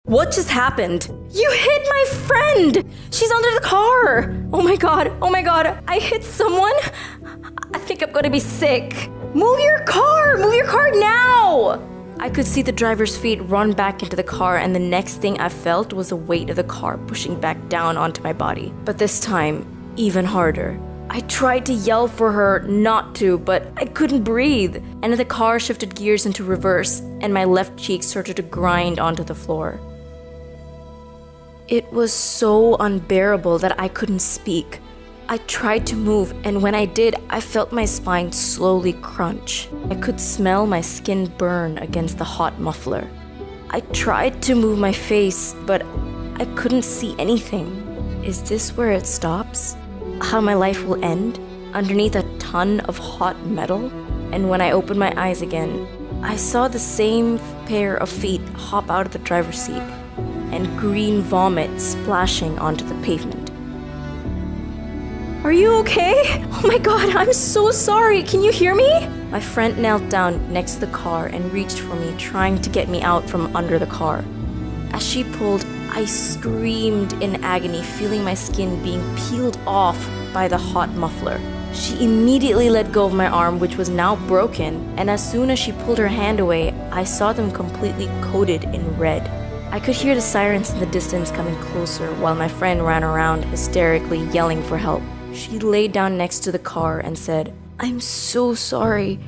What just happened? You hit my friend! She's under the car! Oh my god, I hit someone? I think I'm gonna be sick. Move your car now! I could see the driver's feet run back into the car, and the next thing I felt was the weight of the car pushing back down onto my body. But this time, even harder. I tried to yell for her not to, but I couldn't breathe. And the car shifted gears into reverse, and my left cheek started to grind onto the floor. It was so unbearable that I couldn't speak. I tried to move, and when I did, I felt my spine slowly crunch. I could smell my skin burn against the hot muffler. I tried to move my face, but I couldn't see anything. Is this where it stops? How my life will end? Underneath a ton of hot metal? And when I opened my eyes again, I saw the same pair of feet hop out of the driver's seat, and green vomit splashing onto the pavement. Are you okay? Oh my god, I'm so sorry. Can you hear me? My friend knelt down next to the car and reached for me, trying to get me out from under the car. As she pulled, I screamed in agony, feeling my skin being peeled off by the hot muffler. She immediately let go of my arm, which was now broken, and as soon as she pulled her hand away, I saw them completely coated in red. I could hear the sirens in the distance coming closer while my friend ran around hysterically yelling for help. She laid down next to the car and said, "I'm so sorry.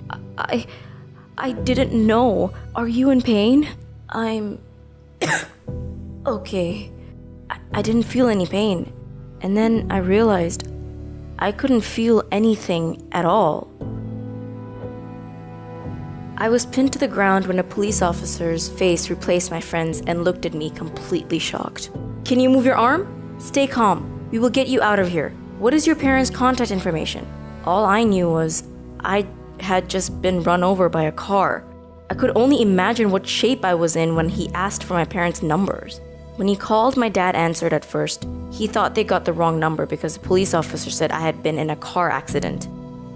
I didn't know. Are you in pain?" "I'm okay." I didn't feel any pain. And then I realized I couldn't feel anything at all. I was pinned to the ground when a police officer's face replaced my friend's and looked at me completely shocked. "Can you move your arm? Stay calm. We will get you out of here. What is your parents' contact information?" All I knew was I had just been run over by a car. I could only imagine what shape I was in when he asked for my parents' numbers. When he called, my dad answered at first. He thought they got the wrong number because the police officer said I had been in a car accident.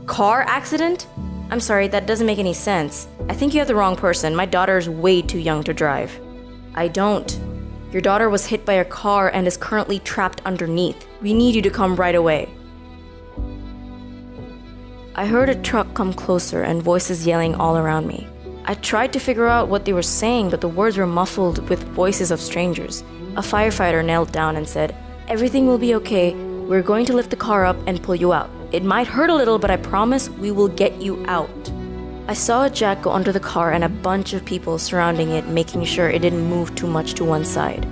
Car accident? I'm sorry, that doesn't make any sense. I think you have the wrong person. My daughter is way too young to drive. I don't. Your daughter was hit by a car and is currently trapped underneath. We need you to come right away. I heard a truck come closer and voices yelling all around me. I tried to figure out what they were saying, but the words were muffled with voices of strangers. A firefighter knelt down and said, "Everything will be okay. We're going to lift the car up and pull you out. It might hurt a little, but I promise we will get you out." I saw a jack go under the car and a bunch of people surrounding it, making sure it didn't move too much to one side.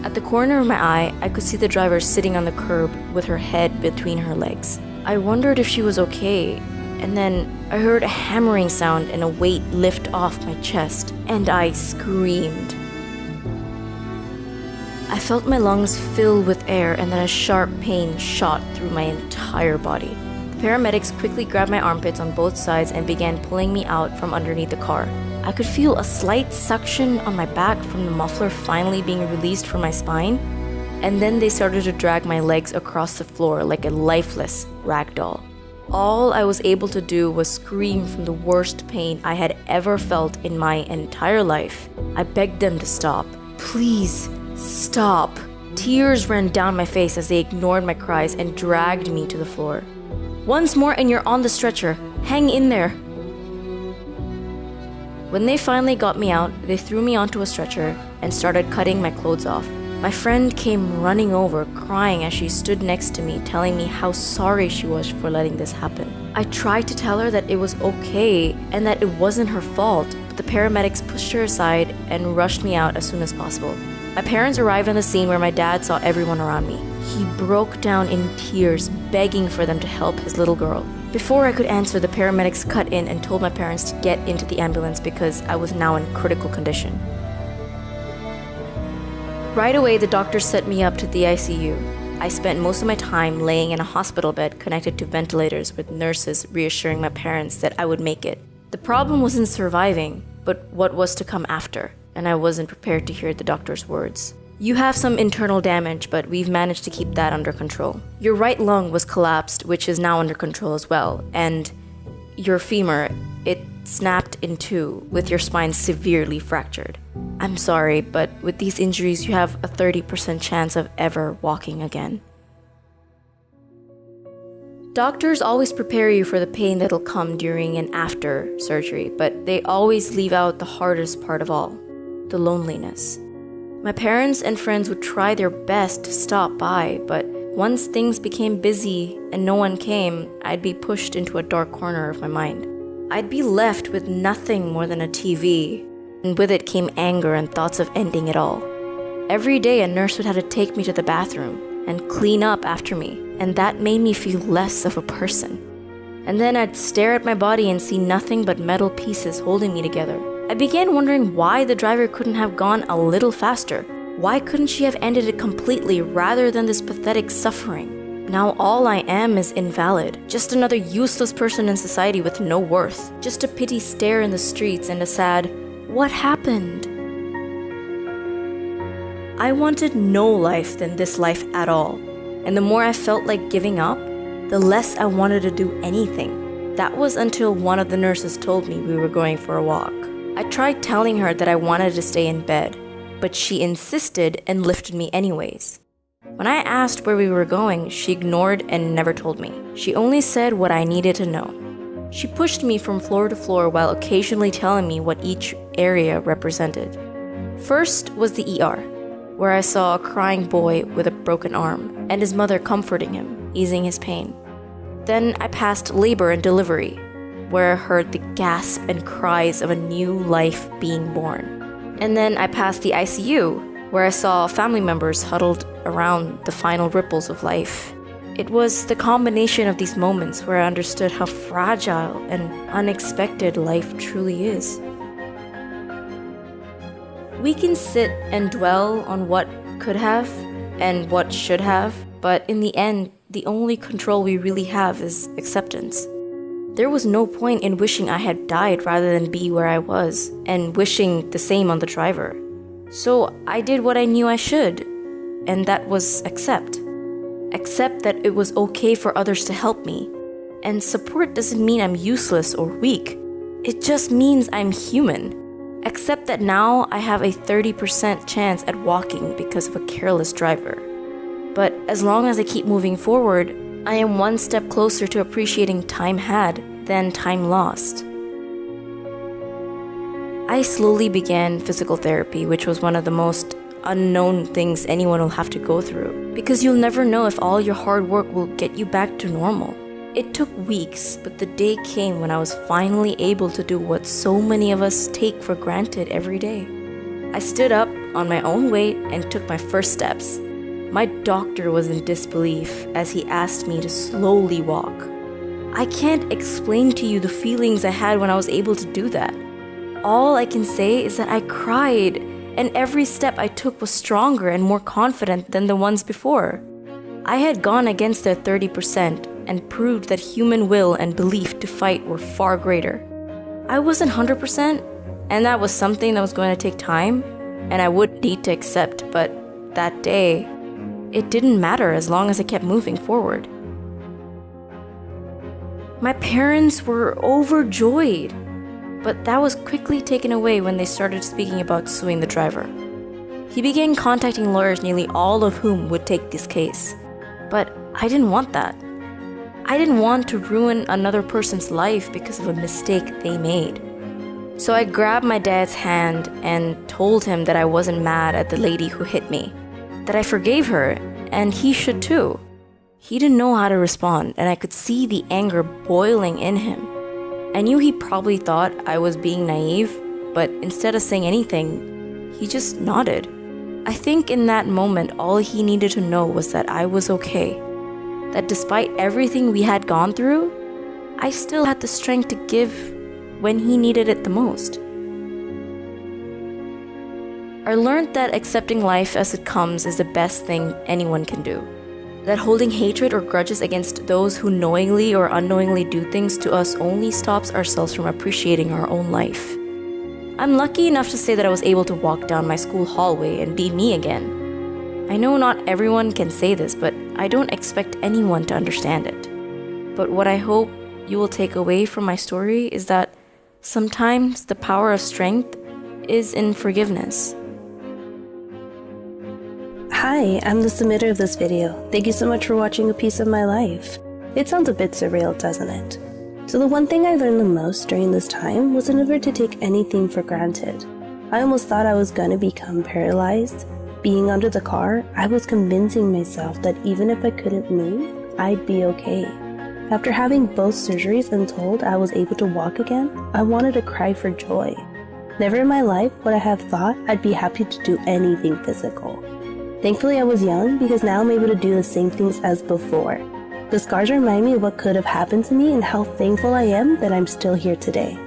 At the corner of my eye, I could see the driver sitting on the curb with her head between her legs. I wondered if she was okay, and then I heard a hammering sound and a weight lift off my chest, and I screamed. I felt my lungs fill with air, and then a sharp pain shot through my entire body. The paramedics quickly grabbed my armpits on both sides and began pulling me out from underneath the car. I could feel a slight suction on my back from the muffler finally being released from my spine, and then they started to drag my legs across the floor like a lifeless rag doll. All I was able to do was scream from the worst pain I had ever felt in my entire life. I begged them to stop. "Please, stop." Tears ran down my face as they ignored my cries and dragged me to the floor. "Once more and you're on the stretcher. Hang in there." When they finally got me out, they threw me onto a stretcher and started cutting my clothes off. My friend came running over, crying as she stood next to me, telling me how sorry she was for letting this happen. I tried to tell her that it was okay and that it wasn't her fault, but the paramedics pushed her aside and rushed me out as soon as possible. My parents arrived on the scene where my dad saw everyone around me. He broke down in tears, begging for them to help his little girl. Before I could answer, the paramedics cut in and told my parents to get into the ambulance because I was now in critical condition. Right away, the doctor set me up to the ICU. I spent most of my time laying in a hospital bed connected to ventilators with nurses reassuring my parents that I would make it. The problem wasn't surviving, but what was to come after, and I wasn't prepared to hear the doctor's words. "You have some internal damage, but we've managed to keep that under control. Your right lung was collapsed, which is now under control as well, and your femur, it snapped in two with your spine severely fractured. "I'm sorry, but with these injuries, you have a 30% chance of ever walking again." Doctors always prepare you for the pain that'll come during and after surgery, but they always leave out the hardest part of all, the loneliness. My parents and friends would try their best to stop by, but once things became busy and no one came, I'd be pushed into a dark corner of my mind. I'd be left with nothing more than a TV, and with it came anger and thoughts of ending it all. Every day, a nurse would have to take me to the bathroom and clean up after me, and that made me feel less of a person. And then I'd stare at my body and see nothing but metal pieces holding me together. I began wondering why the driver couldn't have gone a little faster. Why couldn't she have ended it completely rather than this pathetic suffering? Now all I am is invalid, just another useless person in society with no worth, just a pity stare in the streets and a sad, "What happened?" I wanted no life than this life at all, and the more I felt like giving up, the less I wanted to do anything. That was until one of the nurses told me we were going for a walk. I tried telling her that I wanted to stay in bed, but she insisted and lifted me anyways. When I asked where we were going, she ignored and never told me. She only said what I needed to know. She pushed me from floor to floor while occasionally telling me what each area represented. First was the ER, where I saw a crying boy with a broken arm and his mother comforting him, easing his pain. Then I passed labor and delivery, where I heard the gasp and cries of a new life being born. And then I passed the ICU, where I saw family members huddled around the final ripples of life. It was the combination of these moments where I understood how fragile and unexpected life truly is. We can sit and dwell on what could have and what should have, but in the end, the only control we really have is acceptance. There was no point in wishing I had died rather than be where I was, and wishing the same on the driver. So I did what I knew I should, and that was accept. Accept that it was okay for others to help me. And support doesn't mean I'm useless or weak. It just means I'm human. Accept that now I have a 30% chance at walking because of a careless driver. But as long as I keep moving forward, I am one step closer to appreciating time had than time lost. I slowly began physical therapy, which was one of the most unknown things anyone will have to go through, because you'll never know if all your hard work will get you back to normal. It took weeks, but the day came when I was finally able to do what so many of us take for granted every day. I stood up on my own weight and took my first steps. My doctor was in disbelief as he asked me to slowly walk. I can't explain to you the feelings I had when I was able to do that. All I can say is that I cried, and every step I took was stronger and more confident than the ones before. I had gone against their 30% and proved that human will and belief to fight were far greater. I wasn't 100%, and that was something that was going to take time, and I would need to accept, but that day, it didn't matter as long as I kept moving forward. My parents were overjoyed, but that was quickly taken away when they started speaking about suing the driver. He began contacting lawyers, nearly all of whom would take this case. But I didn't want that. I didn't want to ruin another person's life because of a mistake they made. So I grabbed my dad's hand and told him that I wasn't mad at the lady who hit me, that I forgave her, and he should too. He didn't know how to respond, and I could see the anger boiling in him. I knew he probably thought I was being naive, but instead of saying anything, he just nodded. I think in that moment, all he needed to know was that I was okay. That despite everything we had gone through, I still had the strength to give when he needed it the most. I learned that accepting life as it comes is the best thing anyone can do. That holding hatred or grudges against those who knowingly or unknowingly do things to us only stops ourselves from appreciating our own life. I'm lucky enough to say that I was able to walk down my school hallway and be me again. I know not everyone can say this, but I don't expect anyone to understand it. But what I hope you will take away from my story is that sometimes the power of strength is in forgiveness. Hi, I'm the submitter of this video. Thank you so much for watching a piece of my life. It sounds a bit surreal, doesn't it? So the one thing I learned the most during this time was never to take anything for granted. I almost thought I was gonna become paralyzed. Being under the car, I was convincing myself that even if I couldn't move, I'd be okay. After having both surgeries and told I was able to walk again, I wanted to cry for joy. Never in my life would I have thought I'd be happy to do anything physical. Thankfully I was young because now I'm able to do the same things as before. The scars remind me of what could have happened to me and how thankful I am that I'm still here today.